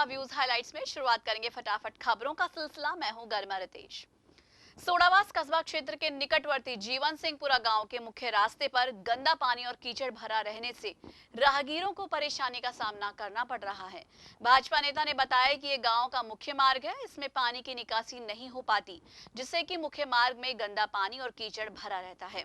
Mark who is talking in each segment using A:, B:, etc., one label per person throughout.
A: Views highlights में शुरुआत करेंगे फटाफट खबरों का सिलसिला। मैं हूं गरिमा रितेश। सोडावास कस्बा क्षेत्र के निकटवर्ती जीवन सिंहपुरा गांव के मुख्य रास्ते पर गंदा पानी और कीचड़ भरा रहने से राहगीरों को परेशानी का सामना करना पड़ रहा है। भाजपा नेता ने बताया कि ये गांव का मुख्य मार्ग है, इसमें पानी की निकासी नहीं हो पाती, जिससे कि मुख्य मार्ग में गंदा पानी और कीचड़ भरा रहता है।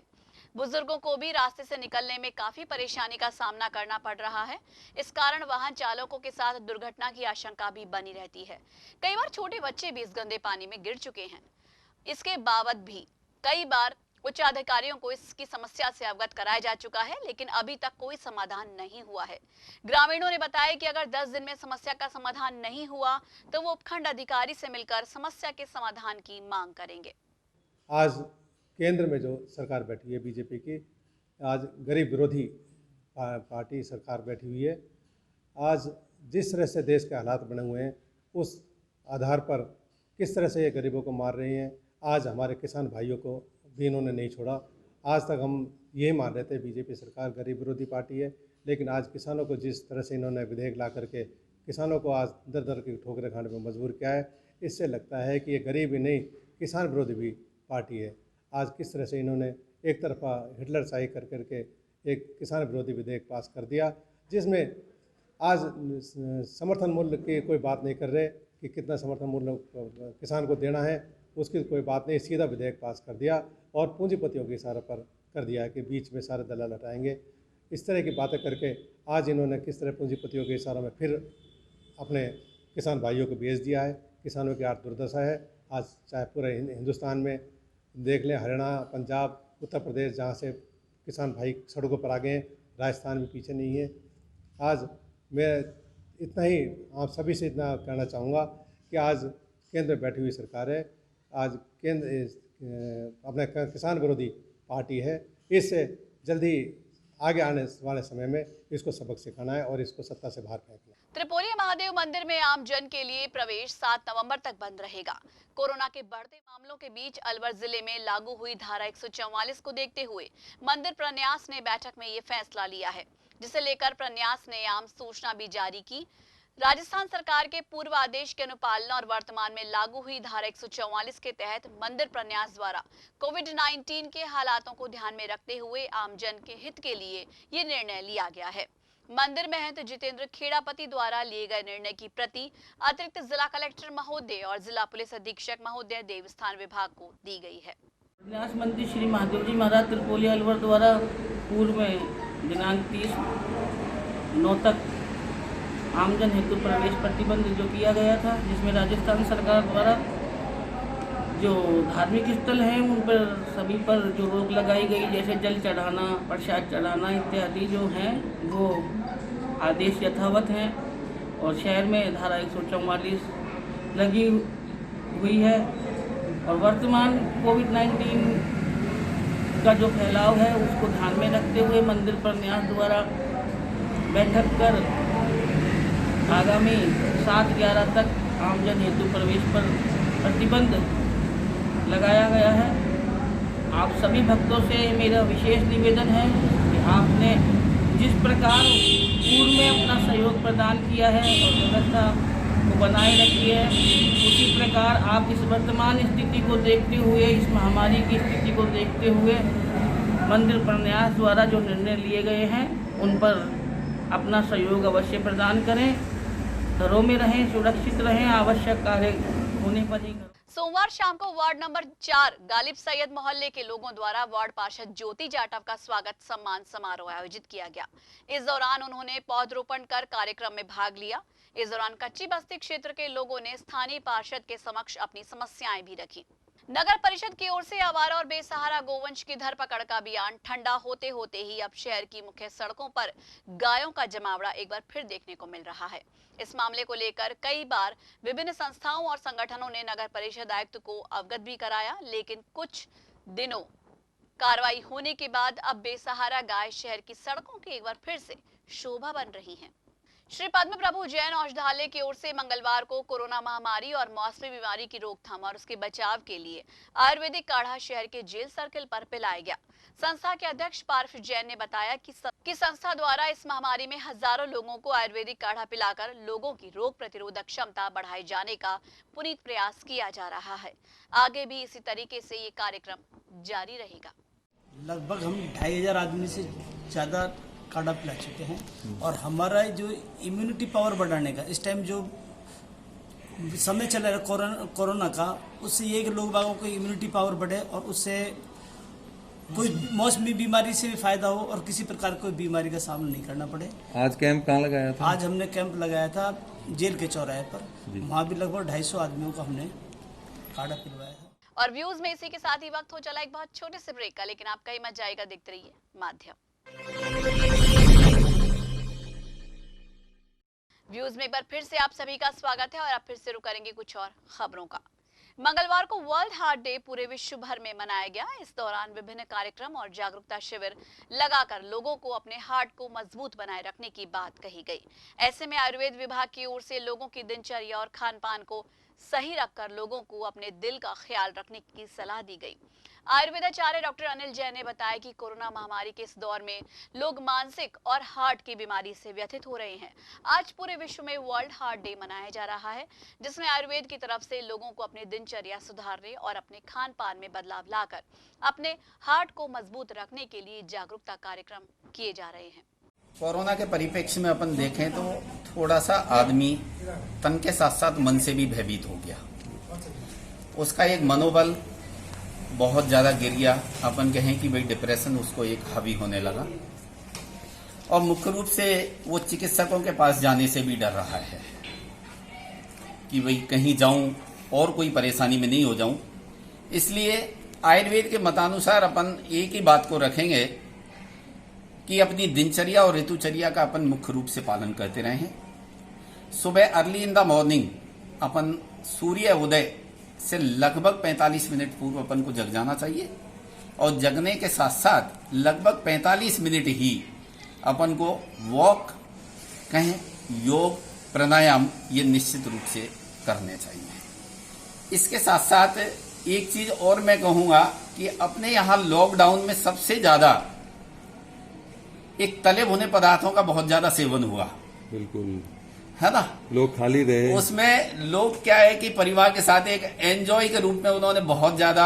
A: बुजुर्गों को भी रास्ते से निकलने में काफी परेशानी का सामना करना पड़ रहा है। इस कारण वाहन चालकों के साथ दुर्घटना की आशंका भी बनी रहती है। कई बार छोटे बच्चे भी इस गंदे पानी में गिर चुके हैं। इसके बावजूद भी कई बार उच्च अधिकारियों को इसकी समस्या से अवगत कराया जा चुका है, लेकिन अभी तक कोई समाधान नहीं हुआ है। ग्रामीणों ने बताया कि अगर 10 दिन में समस्या का समाधान नहीं हुआ तो वो उपखंड अधिकारी से मिलकर समस्या के समाधान की मांग करेंगे।
B: आज केंद्र में जो सरकार बैठी है बीजेपी की, आज गरीब विरोधी पार्टी सरकार बैठी हुई है। आज जिस तरह से देश के हालात बने हुए हैं, उस आधार पर किस तरह से ये गरीबों को मार रही हैं। आज हमारे किसान भाइयों को भी इन्होंने नहीं छोड़ा। आज तक हम यही मान रहे थे बीजेपी सरकार गरीब विरोधी पार्टी है, लेकिन आज किसानों को जिस तरह से इन्होंने विधेयक ला करके किसानों को आज दर दर की ठोकरें खाने में मजबूर किया है, इससे लगता है कि ये गरीब ही नहीं किसान विरोधी भी पार्टी है। आज किस तरह से इन्होंने एक तरफा हिटलर शाही कर करके एक किसान विरोधी विधेयक पास कर दिया, जिसमें आज समर्थन मूल्य की कोई बात नहीं कर रहे कि कितना समर्थन मूल्य किसान को देना है, उसकी कोई बात नहीं, सीधा विधेयक पास कर दिया और पूंजीपतियों के इशारे पर कर दिया कि बीच में सारे दलाल हटाएंगे। इस तरह की बातें करके आज इन्होंने किस तरह पूंजीपतियों के इशारों में फिर अपने किसान भाइयों को बेच दिया है। किसानों की आज दुर्दशा है। आज चाहे पूरे हिंदुस्तान में देख लें, हरियाणा, पंजाब, उत्तर प्रदेश, जहाँ से किसान भाई सड़कों पर आ गए हैं, राजस्थान भी पीछे नहीं है। आज मैं इतना ही आप सभी से इतना कहना चाहूँगा कि आज केंद्र में बैठी हुई सरकार है, आज केंद्र अपने किसान विरोधी पार्टी है। इससे जल्दी आगे आने वाले समय में इसको सबक सिखाना है और इसको सत्ता से बाहर फेंकना है।
A: त्रिपोलिया महादेव मंदिर में आम जन के लिए प्रवेश 7 नवंबर तक बंद रहेगा। कोरोना के बढ़ते मामलों के बीच अलवर जिले में लागू हुई धारा 144 को देखते हुए मंदिर प्रन्यास ने बैठक में ये फैसला लिया है, जिसे लेकर प्रन्यास ने आम सूचना भी जारी की। राजस्थान सरकार के पूर्व आदेश के अनुपालना और वर्तमान में लागू हुई धारा 144 के तहत मंदिर प्रन्यास द्वारा कोविड-19 के हालातों को ध्यान में रखते हुए आमजन के हित के लिए ये निर्णय लिया गया है। मंदिर महंत जितेंद्र खेड़ापति द्वारा लिए गए निर्णय की प्रति अतिरिक्त जिला कलेक्टर महोदय और जिला पुलिस अधीक्षक महोदय देवस्थान विभाग को दी गई है।
C: प्रन्यास मंदिर श्री महादेव जी महाराज त्रिपोलिया अलवर द्वारा पूर्व में दिनांक 30/9 तक आमजन हेतु प्रवेश प्रतिबंध जो किया गया था, जिसमें राजस्थान सरकार द्वारा जो धार्मिक स्थल हैं उन पर सभी पर जो रोक लगाई गई, जैसे जल चढ़ाना, प्रसाद चढ़ाना इत्यादि जो हैं वो आदेश यथावत हैं और शहर में धारा 144 लगी हुई है। और वर्तमान कोविड-19 का जो फैलाव है उसको ध्यान में रखते हुए मंदिर प्रन्यास द्वारा बैठक कर आगामी 7/11 तक आमजन हेतु प्रवेश पर प्रतिबंध लगाया गया है। आप सभी भक्तों से मेरा विशेष निवेदन है कि आपने जिस प्रकार पूर्व में अपना सहयोग प्रदान किया है और व्यवस्था को बनाए रखी है, उसी प्रकार आप इस वर्तमान स्थिति को देखते हुए, इस महामारी की स्थिति को देखते हुए मंदिर प्रन्यास द्वारा जो निर्णय लिए गए हैं उन पर अपना सहयोग अवश्य प्रदान करें। घरों में रहें, सुरक्षित रहें, आवश्यक कार्य होने पर ही।
A: सोमवार शाम को वार्ड नंबर 4 गालिब सैयद मोहल्ले के लोगों द्वारा वार्ड पार्षद ज्योति जाटव का स्वागत सम्मान समारोह आयोजित किया गया। इस दौरान उन्होंने पौधरोपण कर कार्यक्रम में भाग लिया। इस दौरान कच्ची बस्ती क्षेत्र के लोगों ने स्थानीय पार्षद के समक्ष अपनी समस्याएं भी रखी। नगर परिषद की ओर से आवारा और बेसहारा गोवंश की धरपकड़ का अभियान ठंडा होते होते ही अब शहर की मुख्य सड़कों पर गायों का जमावड़ा एक बार फिर देखने को मिल रहा है। इस मामले को लेकर कई बार विभिन्न संस्थाओं और संगठनों ने नगर परिषद आयुक्त को अवगत भी कराया, लेकिन कुछ दिनों कार्रवाई होने के बाद अब बेसहारा गाय शहर की सड़कों की एक बार फिर से शोभा बन रही हैं। श्री पद्म प्रभु जैन औषधालय की ओर से मंगलवार को कोरोना महामारी और मौसमी बीमारी की रोकथाम और उसके बचाव के लिए आयुर्वेदिक काढ़ा शहर के जेल सर्किल पर पिलाया गया। संस्था के अध्यक्ष पार्थ जैन ने बताया कि संस्था द्वारा इस महामारी में हजारों लोगों को आयुर्वेदिक काढ़ा पिलाकर लोगों की रोग प्रतिरोधक क्षमता बढ़ाए जाने का पुनीत प्रयास किया जा रहा है। आगे भी इसी तरीके से ये कार्यक्रम जारी रहेगा।
D: लगभग हम 2500 आदमी से ज़्यादा काढ़ा पिला चुके हैं और हमारा जो इम्यूनिटी पावर बढ़ाने का इस टाइम जो समय चल रहा है कोरोना का, उससे ये कि लोग बागों को इम्यूनिटी पावर बढ़े और उससे कोई मौसमी बीमारी से भी फायदा हो और किसी प्रकार कोई बीमारी का सामना नहीं करना पड़े।
E: आज कैंप कहाँ लगाया था?
D: आज हमने कैंप लगाया था जेल के चौराहे पर। वहाँ भी लगभग 250 आदमियों को हमने काढ़ा पिलवाया था।
A: और व्यूज में इसी के साथ ही वक्त हो चला एक बहुत छोटे से ब्रेक का, लेकिन आपका ही मत जाएगा। देखते रहिए माध्यम। व्यूज में एक बार फिर से आप सभी का स्वागत है और अब फिर से रुक करेंगे कुछ और खबरों का। मंगलवार को वर्ल्ड हार्ट डे पूरे विश्व भर में मनाया गया। इस दौरान विभिन्न कार्यक्रम और जागरूकता शिविर लगाकर लोगों को अपने हार्ट को मजबूत बनाए रखने की बात कही गई। ऐसे में आयुर्वेद विभाग की ओर से लोगों की दिनचर्या और खान पान को सही रखकर लोगों को अपने दिल का ख्याल रखने की सलाह दी गई। आयुर्वेदाचार्य डॉक्टर अनिल जैन ने बताया कि कोरोना महामारी के इस दौर में लोग मानसिक और हार्ट की बीमारी से व्यथित हो रहे हैं। आज पूरे विश्व में वर्ल्ड हार्ट डे मनाया जा रहा है, जिसमें आयुर्वेद की तरफ से लोगों को अपनी दिनचर्या सुधारने और अपने खान पान में बदलाव लाकर अपने हार्ट को मजबूत रखने के लिए जागरूकता कार्यक्रम किए जा रहे हैं।
F: कोरोना के परिप्रेक्ष्य में अपन देखें तो थोड़ा सा आदमी तन के साथ साथ मन से भी भयभीत हो गया। उसका एक मनोबल बहुत ज्यादा गिर गया। अपन कहें कि भाई डिप्रेशन उसको एक हावी होने लगा और मुख्य रूप से वो चिकित्सकों के पास जाने से भी डर रहा है कि भाई कहीं जाऊं और कोई परेशानी में नहीं हो जाऊं। इसलिए आयुर्वेद के मतानुसार अपन एक ही बात को रखेंगे कि अपनी दिनचर्या और ऋतुचर्या का अपन मुख्य रूप से पालन करते रहें। सुबह अर्ली इन द मॉर्निंग अपन सूर्य उदय से लगभग 45 मिनट पूर्व अपन को जग जाना चाहिए और जगने के साथ साथ लगभग 45 मिनट ही अपन को वॉक कहें, योग, प्राणायाम ये निश्चित रूप से करने चाहिए। इसके साथ साथ एक चीज और मैं कहूंगा कि अपने यहाँ लॉकडाउन में सबसे ज्यादा एक तले भुने पदार्थों का बहुत ज्यादा सेवन हुआ।
E: बिल्कुल
F: है ना,
E: लोग खाली रहे।
F: उसमें लोग क्या है कि परिवार के साथ एक एंजॉय के रूप में उन्होंने बहुत ज्यादा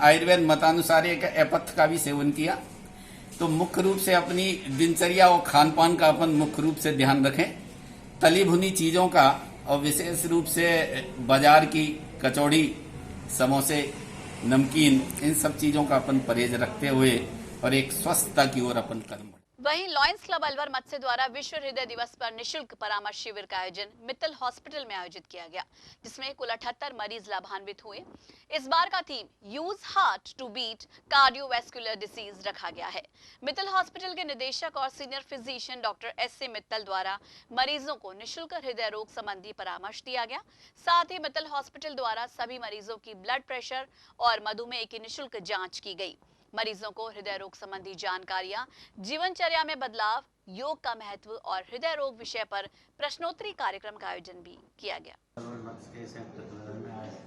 F: आयुर्वेद मतानुसार एक एपथ का भी सेवन किया। तो मुख्य रूप से अपनी दिनचर्या और खान पान का अपन मुख्य रूप से ध्यान रखें। तली भुनी चीजों का और विशेष रूप से बाजार की कचौड़ी, समोसे, नमकीन, इन सब चीजों का अपन परहेज रखते हुए और एक स्वस्थता की ओर अपन कदम।
A: वहीं लॉयंस क्लब अलवर मत्स्य द्वारा विश्व हृदय दिवस पर निशुल्क परामर्श शिविर का आयोजन मित्तल हॉस्पिटल में आयोजित किया गया, जिसमें कुल 78 मरीज लाभान्वित हुए। इस बार का theme use heart to beat cardiovascular disease रखा गया है। मित्तल हॉस्पिटल के निदेशक और senior physician doctor S.A. Mittal द्वारा मरीजों को निःशुल्क हृदय रोग संबंधी परामर्श दिया गया। साथ ही मित्तल हॉस्पिटल द्वारा सभी मरीजों की ब्लड प्रेशर और मधुमेह की निःशुल्क जाँच की गई। मरीजों को हृदय रोग संबंधी जानकारियां, जीवनचर्या में बदलाव, योग का महत्व और हृदय रोग विषय पर प्रश्नोत्तरी कार्यक्रम का आयोजन भी किया गया।
G: आज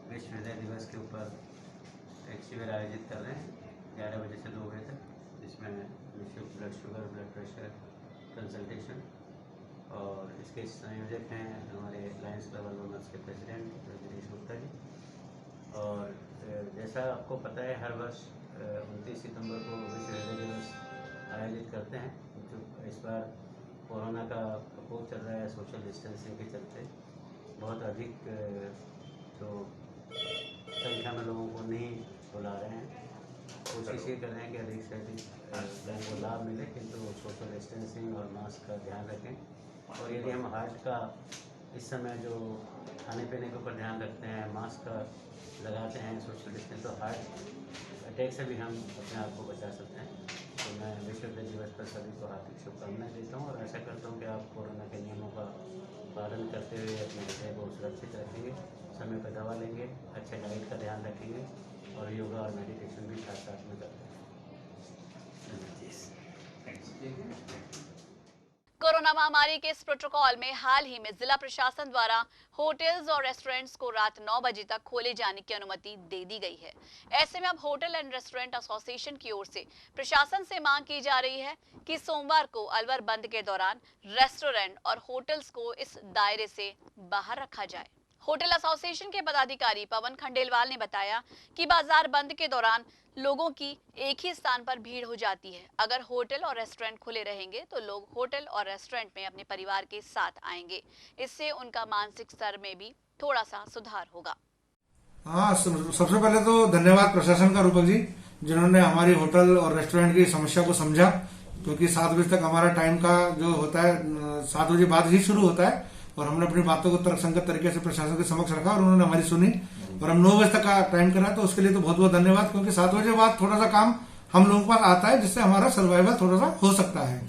G: विश्व हृदय दिवस के ऊपर एक शिविर आयोजित कर रहे हैं 11 बजे से 2 बजे तक, जिसमें निःशुल्क blood sugar, blood pressure consultation, और इसके संयोजक हैं हमारे लायंस क्लब अलवर के प्रेसिडेंट दिनेश गुप्ता जी। और जैसा आपको पता है, हर वर्ष 29 सितंबर को विश्व हृदय दिवस आयोजित करते हैं। जो इस बार कोरोना का प्रकोप चल रहा है, सोशल डिस्टेंसिंग के चलते बहुत अधिक जो संख्या में लोगों को नहीं बुला रहे हैं। कोशिश ये कर रहे हैं कि अधिक से अधिक लोगों को लाभ मिले, किंतु सोशल डिस्टेंसिंग और मास्क का ध्यान रखें। और यदि हम हार्ट का इस समय जो खाने पीने के ऊपर ध्यान रखते हैं, मास्क का लगाते हैं, सोशल डिस्टेंस, तो हार्ट अटैक से भी हम अपने आप को बचा सकते हैं। तो मैं विश्व हृदय दिवस पर सभी को हार्दिक शुभकामनाएं देता हूँ और आशा करता हूँ कि आप कोरोना के नियमों का पालन करते हुए अपने हृदय को सुरक्षित रखेंगे, समय पर दवा लेंगे, अच्छे डाइट का ध्यान रखेंगे और योगा और मेडिटेशन भी साथ साथ में करते हैं।
A: कोरोना महामारी के इस प्रोटोकॉल में हाल ही में जिला प्रशासन द्वारा होटल्स और रेस्टोरेंट्स को रात 9 बजे तक खोले जाने की अनुमति दे दी गई है। ऐसे में अब होटल एंड रेस्टोरेंट एसोसिएशन की ओर से प्रशासन से मांग की जा रही है कि सोमवार को अलवर बंद के दौरान रेस्टोरेंट और होटल्स को इस दायरे से बाहर रखा जाए। होटल एसोसिएशन के पदाधिकारी पवन खंडेलवाल ने बताया कि बाजार बंद के दौरान लोगों की एक ही स्थान पर भीड़ हो जाती है। अगर होटल और रेस्टोरेंट खुले रहेंगे तो लोग होटल और रेस्टोरेंट में अपने परिवार के साथ आएंगे। इससे उनका मानसिक स्तर में भी थोड़ा सा सुधार होगा।
H: हाँ, सबसे पहले तो धन्यवाद प्रशासन का रूपक जी, जिन्होंने हमारी होटल और रेस्टोरेंट की समस्या को समझा, क्योंकि 7 बजे तक हमारा टाइम का जो होता है 7 बजे बाद ही शुरू होता है, और हमने अपनी बातों को तर्कसंगत तरीके से प्रशासन के समक्ष रखा और उन्होंने हमारी सुनी और हम 9 बजे तक का टाइम करा। तो उसके लिए तो बहुत बहुत धन्यवाद, क्योंकि 7 बजे बाद थोड़ा सा काम हम लोगों के पास आता है, जिससे हमारा सर्वाइवल थोड़ा सा हो सकता है।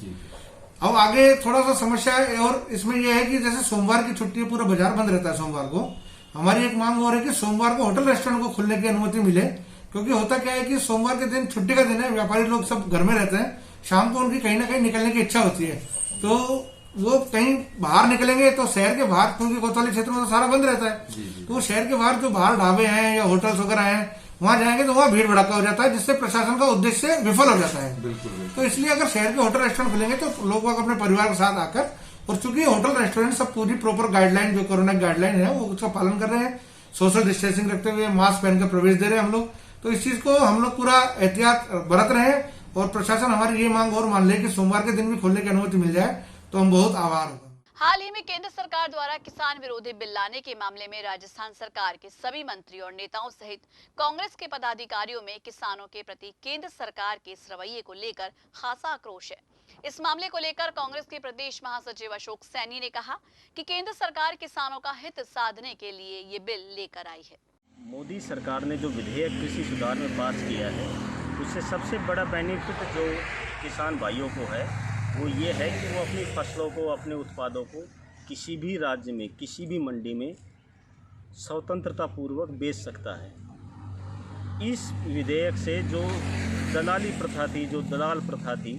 H: अब आगे थोड़ा सा समस्या है, और इसमें यह है कि जैसे सोमवार की छुट्टी है, पूरा बाजार बंद रहता है सोमवार को। हमारी एक मांग हो रही है कि सोमवार को होटल रेस्टोरेंट को खुलने की अनुमति मिले, क्योंकि होता क्या है कि सोमवार के दिन छुट्टी का दिन है, व्यापारी लोग सब घर में रहते हैं, शाम को उनकी कहीं ना कहीं निकलने की इच्छा होती है, तो वो कहीं बाहर निकलेंगे तो शहर के बाहर, क्योंकि कोतवाली क्षेत्र में तो सारा बंद रहता है, तो शहर के बाहर जो बाहर ढाबे हैं या होटल्स वगैरह हैं, वहां जाएंगे तो वहां भीड़ भड़का हो जाता है, जिससे प्रशासन का उद्देश्य विफल हो जाता है। तो इसलिए अगर शहर के होटल रेस्टोरेंट खुलेंगे तो लोग अपने परिवार के साथ आकर, और चूंकि होटल रेस्टोरेंट सब पूरी प्रॉपर गाइडलाइन जो कोरोना गाइडलाइन है वो उसका पालन कर रहे हैं, सोशल डिस्टेंसिंग रखते हुए मास्क पहनकर प्रवेश दे रहे हैं हम लोग, तो इस चीज को हम लोग पूरा एहतियात बरत रहे हैं। और प्रशासन हमारी ये मांग और मान ले कि सोमवार के दिन भी खोलने की अनुमति मिल जाए तो हम बहुत आभार होगा।
A: हाल ही में केंद्र सरकार द्वारा किसान विरोधी बिल लाने के मामले में राजस्थान सरकार के सभी मंत्री और नेताओं सहित कांग्रेस के पदाधिकारियों में किसानों के प्रति केंद्र सरकार के इस रवैये को लेकर खासा आक्रोश है। इस मामले को लेकर कांग्रेस के प्रदेश महासचिव अशोक सैनी ने कहा कि केंद्र सरकार किसानों का हित साधने के लिए ये बिल लेकर आई है।
I: मोदी सरकार ने जो विधेयक कृषि सुधार में पास किया है, उससे सबसे बड़ा बेनिफिट जो किसान भाइयों को है वो ये है कि वो अपनी फसलों को, अपने उत्पादों को किसी भी राज्य में, किसी भी मंडी में स्वतंत्रता पूर्वक बेच सकता है। इस विधेयक से जो दलाली प्रथा थी, जो दलाल प्रथा थी,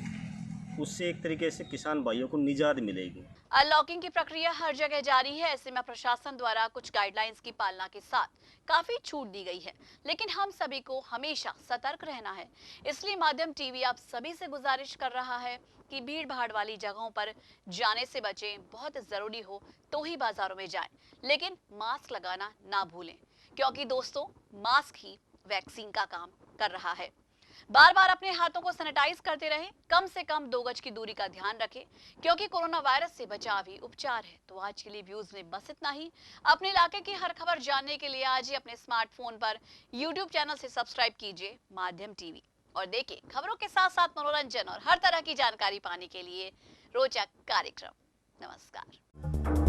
I: उससे एक तरीके से किसान भाइयों को निजात मिलेगी।
A: अनलॉकिंग की प्रक्रिया हर जगह जारी है। ऐसे में प्रशासन द्वारा कुछ गाइडलाइंस की पालना के साथ काफी छूट दी गई है, लेकिन हम सभी को हमेशा सतर्क रहना है। इसलिए माध्यम टीवी आप सभी से गुजारिश कर रहा है कि भीड़ भाड़ वाली जगहों पर जाने से बचें। बहुत जरूरी हो तो ही बाजारों में जाएं, लेकिन मास्क लगाना ना भूलें, क्योंकि दोस्तों मास्क ही वैक्सीन का काम कर रहा है। बार बार अपने हाथों को सैनिटाइज करते रहें, कम से कम 2 गज की दूरी का ध्यान रखें, क्योंकि कोरोना वायरस से बचाव ही उपचार है। तो आज के लिए व्यूज में बस इतना ही। अपने इलाके की हर खबर जानने के लिए आज ही अपने स्मार्टफोन पर YouTube चैनल से सब्सक्राइब कीजिए माध्यम टीवी, और देखिए खबरों के साथ साथ मनोरंजन और हर तरह की जानकारी पाने के लिए रोचक कार्यक्रम। नमस्कार।